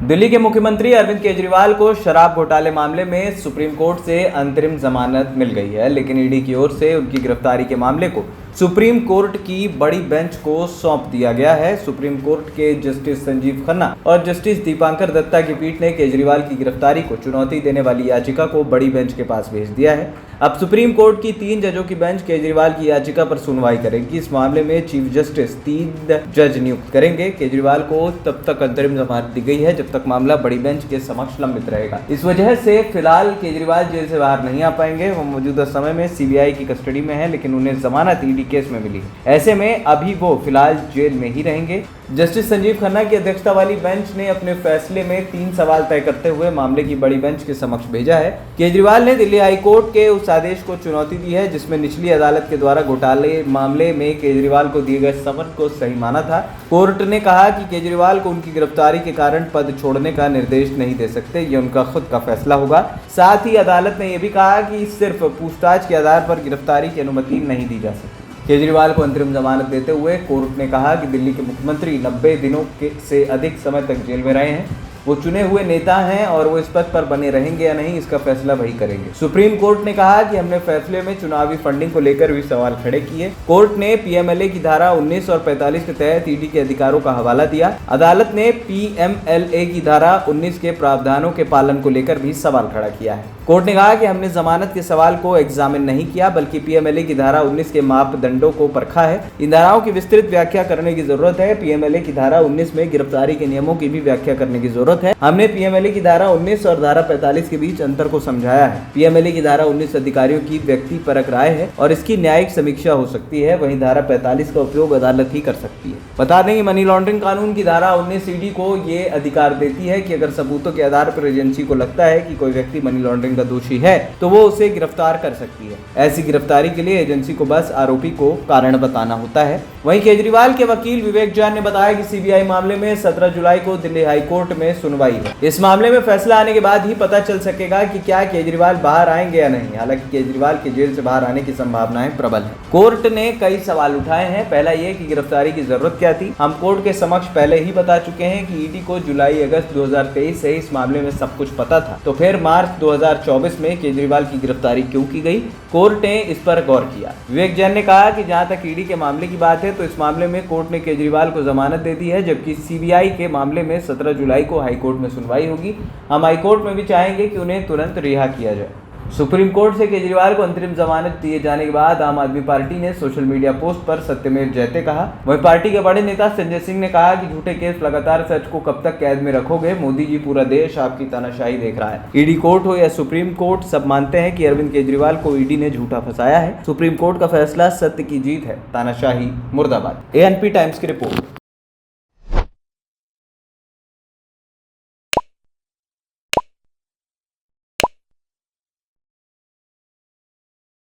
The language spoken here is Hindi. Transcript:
दिल्ली के मुख्यमंत्री अरविंद केजरीवाल को शराब घोटाले मामले में सुप्रीम कोर्ट से अंतरिम जमानत मिल गई है, लेकिन ईडी की ओर से उनकी गिरफ्तारी के मामले को सुप्रीम कोर्ट की बड़ी बेंच को सौंप दिया गया है। सुप्रीम कोर्ट के जस्टिस संजीव खन्ना और जस्टिस दीपांकर दत्ता की पीठ ने केजरीवाल की गिरफ्तारी को चुनौती देने वाली याचिका को बड़ी बेंच के पास भेज दिया है। अब सुप्रीम कोर्ट की 3 जजों की बेंच केजरीवाल की याचिका पर सुनवाई करेगी। इस मामले में चीफ जस्टिस 3 जज नियुक्त करेंगे। केजरीवाल को तब तक अंतरिम जमानत दी गई है जब तक मामला बड़ी बेंच के समक्ष लंबित रहेगा। इस वजह से फिलहाल केजरीवाल जेल से बाहर नहीं आ पाएंगे। वो मौजूदा समय में सीबीआई की कस्टडी में है, लेकिन उन्हें जमानत ईडी केस में मिली। ऐसे में अभी वो फिलहाल जेल में ही रहेंगे। जस्टिस संजीव खन्ना की अध्यक्षता वाली बेंच ने अपने फैसले में 3 सवाल तय करते हुए मामले की बड़ी बेंच के समक्ष भेजा है। केजरीवाल ने दिल्ली हाई कोर्ट के उस आदेश को चुनौती दी है जिसमें निचली अदालत के द्वारा घोटाले मामले में केजरीवाल को दिए गए समन को सही माना था। कोर्ट ने कहा कि केजरीवाल को उनकी गिरफ्तारी के कारण पद छोड़ने का निर्देश नहीं दे सकते, ये उनका खुद का फैसला होगा। साथ ही अदालत ने यह भी कहा कि सिर्फ पूछताछ के आधार पर गिरफ्तारी की अनुमति नहीं दी जा सकती। केजरीवाल को अंतरिम जमानत देते हुए कोर्ट ने कहा कि दिल्ली के मुख्यमंत्री 90 दिनों से अधिक समय तक जेल में रहे हैं। वो चुने हुए नेता हैं और वो इस पद पर बने रहेंगे या नहीं, इसका फैसला वही करेंगे। सुप्रीम कोर्ट ने कहा कि हमने फैसले में चुनावी फंडिंग को लेकर भी सवाल खड़े किए। कोर्ट ने पीएमएलए की धारा 19 और 45 के तहत ईडी के अधिकारों का हवाला दिया। अदालत ने पीएमएलए की धारा 19 के प्रावधानों के पालन को लेकर भी सवाल खड़ा किया है। कोर्ट ने कहा कि हमने जमानत के सवाल को एग्जामिन नहीं किया, बल्कि पीएमएलए की धारा 19 के मापदंडों को परखा है। इन धाराओं की विस्तृत व्याख्या करने की जरूरत है। पीएमएलए की धारा 19 में गिरफ्तारी के नियमों की भी व्याख्या करने की जरूरत है। हमने पीएमएलए की धारा 19 और धारा 45 के बीच अंतर को समझाया है। पीएमएलए की धारा 19 अधिकारियों की व्यक्तिपरक राय है और इसकी न्यायिक समीक्षा हो सकती है, वहीं धारा 45 का उपयोग अदालत ही कर सकती है। बता दें कि मनी लॉन्ड्रिंग कानून की धारा 19 ईडी को ये अधिकार देती है कि अगर सबूतों के आधार पर एजेंसी को लगता है कि कोई व्यक्ति मनी लॉन्ड्रिंग का दोषी है तो वो उसे गिरफ्तार कर सकती है। ऐसी गिरफ्तारी के लिए एजेंसी को बस आरोपी को कारण बताना होता है। वहीं केजरीवाल के वकील विवेक जैन ने बताया कि सीबीआई मामले में 17 जुलाई को दिल्ली हाई कोर्ट में सुनवाई है। इस मामले में फैसला आने के बाद ही पता चल सकेगा कि क्या केजरीवाल बाहर आएंगे या नहीं। हालांकि केजरीवाल के जेल से बाहर आने की संभावनाएं प्रबल है। कोर्ट ने कई सवाल उठाए हैं। पहला ये कि गिरफ्तारी की जरूरत क्या थी। हम कोर्ट के समक्ष पहले ही बता चुके हैं कि ईडी को जुलाई अगस्त 2023 से इस मामले में सब कुछ पता था, तो फिर मार्च 2024 में केजरीवाल की गिरफ्तारी क्यों की गई। कोर्ट ने इस पर गौर किया। विवेक जैन ने कहा कि जहां तक ईडी के मामले की बात है तो इस मामले में कोर्ट ने केजरीवाल को जमानत दे दी है, जबकि सीबीआई के मामले में 17 जुलाई को हाईकोर्ट में सुनवाई होगी। हम हाईकोर्ट में भी चाहेंगे कि उन्हें तुरंत रिहा किया जाए। सुप्रीम कोर्ट से केजरीवाल को अंतरिम जमानत दिए जाने के बाद आम आदमी पार्टी ने सोशल मीडिया पोस्ट पर सत्यमेव जयते कहा। वहीं पार्टी के बड़े नेता संजय सिंह ने कहा कि झूठे केस लगातार सच को कब तक कैद में रखोगे, मोदी जी पूरा देश आपकी तानाशाही देख रहा है। ईडी कोर्ट हो या सुप्रीम कोर्ट, सब मानते हैं कि अरविंद केजरीवाल को ईडी ने झूठा फंसाया है। सुप्रीम कोर्ट का फैसला सत्य की जीत है, तानाशाही मुर्दाबाद। एएनपी टाइम्स की रिपोर्ट।